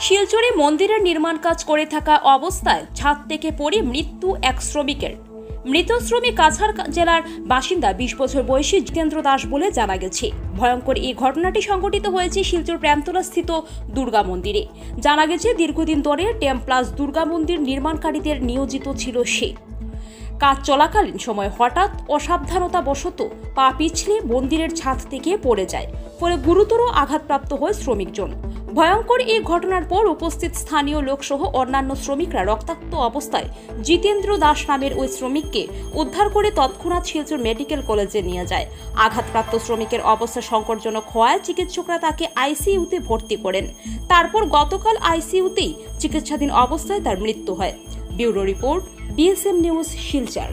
শিলচরে মন্দিরের নির্মাণ কাজ করে থাকা অবস্থায় ছাদ থেকে পড়ে মৃত্যু এক শ্রমিকের। মৃত শ্রমিক কাছাড় জেলার বাসিন্দা ২০ বছর বয়সী জিতেন্দ্র দাস বলে জানা গেছে। ভয়ঙ্কর এই ঘটনাটি সংঘটিত হয়েছে শিলচর প্রেমতলা স্থিত দুর্গা মন্দিরে। জানা গেছে দীর্ঘদিন ধরে টেম্পলাস দুর্গা মন্দির নির্মাণকারীদের নিয়োজিত ছিল সে। কাজ চলাকালীন সময় হঠাৎ অসাবধানতাবশত পা পিছলে মন্দিরের ছাদ থেকে পড়ে যায়, ফলে গুরুতর আঘাতপ্রাপ্ত হয় শ্রমিকজন। ভয়ঙ্কর এই ঘটনার পর উপস্থিত স্থানীয় লোকসহ অন্যান্য শ্রমিকরা রক্তাক্ত অবস্থায় জিতেন্দ্র দাস নামের ওই শ্রমিককে উদ্ধার করে তৎক্ষণাৎ শিলচর মেডিকেল কলেজে নিয়ে যায়। আঘাতপ্রাপ্ত শ্রমিকের অবস্থা সংকটজনক হওয়ায় চিকিৎসকরা তাকে আইসিইউতে ভর্তি করেন। তারপর গতকাল আইসিইউতেই চিকিৎসাধীন অবস্থায় তার মৃত্যু হয়। Bureau report, BSM news, Silchar.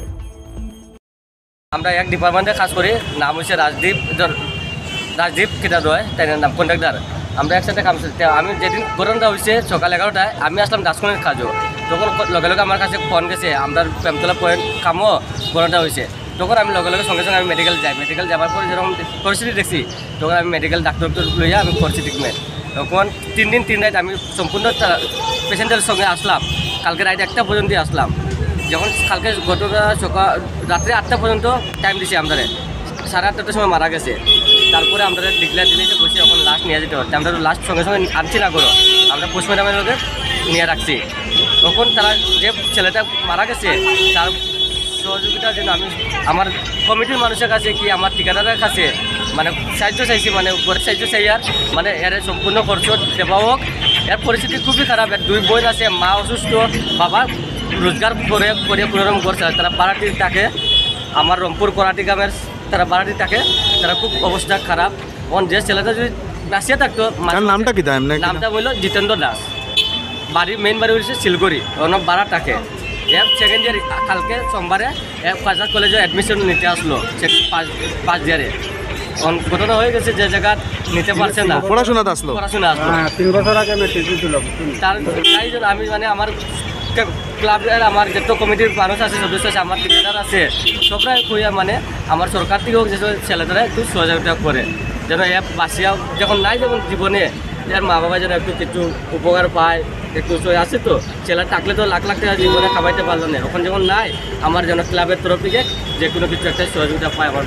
আমরা এক ডিপার্টমেন্টে কাজ করি, নাম হচ্ছে রাজদীপ কিটারয়, তাই নাম কন্ট্রাক্টর। আমরা একসাথে কাজ করতে, আমি যেদিন ঘটনাটা হয়েছে সকাল 11টায় আমি আসলাম ডাস্টবিনের কাজও। তখন লগে লগে আমার কাছে ফোন গেছে আমরা প্রেমতলা পয়েন্ট কামও ঘটনাটা হয়েছে। তখন আমি লগে লগে সঙ্গে সঙ্গে আমি মেডিকেল যাই। মেডিকেল যাওয়ার পরে যেরকম পরিস্থিতি দেখছি, তখন আমি মেডিকেল ডাক্তার লইয়া আমি করছি ট্রিটমেন্ট। তখন 3 দিন 3 রাত আমি সম্পূর্ণ পেশেন্টের সঙ্গে আসলাম। কালকে রাত 1টা পর্যন্ত আসলাম। যখন কালকে গতকাল সকাল রাত্রে 8টা পর্যন্ত টাইম দিছি, আমরা 8:30টার সময় মারা গেছে। তারপরে আমরা ডিক্লেয়ার দিলে যে বসে এখন লাস্ট নিয়ে যেতে হচ্ছে। আমরা লাস্ট সঙ্গে সঙ্গে আনছি না করো, আমরা পোস্টমর্টমের মধ্যে নিয়ে রাখছি। তখন তারা যে ছেলেটা মারা গেছে তার সহযোগিতার জন্য আমি আমার কমিটির মানুষের কাছে কি আমার ঠিকাদারের কাছে মানে সাহায্য চাইছি, মানে সাহায্য চাই। আর মানে এর সম্পূর্ণ খরচ দেওয়া হোক। এর পরিস্থিতি খুবই খারাপ। এর 2 বোন আছে, মা অসুস্থ, বাবা রোজগার করে কোনোরকম করছে। তারা বাড়াটি থাকে, আমার রংপুর করাটি গ্রামের তারা বাড়াটি থাকে, তারা খুব অবস্থা খারাপ। যে ছেলেটা যদি বাঁচিয়ে থাকতো, নামটা কি নামটা হইল জিতেন্দ্র দাস, মেইন বাড়ি হচ্ছে শিলগড়ি, অনেক বাড়া থাকে। সেকেন্ড ইয়ার কালকে সোমবারে কাছাড় কলেজে অ্যাডমিশন নিতে আসলো, 5 ইয়ারে। ঘটনা হয়ে গেছে যে জায়গা নিতে পারছে না, পড়াশোনা আসলো 3 বছর আগে তার তাই জন্য আমি মানে আমার ক্লাবের আমার যত কমিটির মানুষ আছে, সদস্য আছে, আমার ঠিকাদার আছে, সবরাই খুঁজে মানে আমার সরকার থেকেও যে ছেলেদের একটু সহযোগিতা করে যেন বাঁচিয়া যখন নাই, যখন জীবনে এর মা বাবা যেন একটু কিছু উপকার পায়, একটু আছে। তো ছেলে থাকলে তো লাখ লাখ টাকা জীবনে খাওয়াইতে পারলো না, এখন যখন নাই আমার যেন ক্লাবের তরফ থেকে যে কোনো কিছু একটা সহযোগিতা পায় আমার।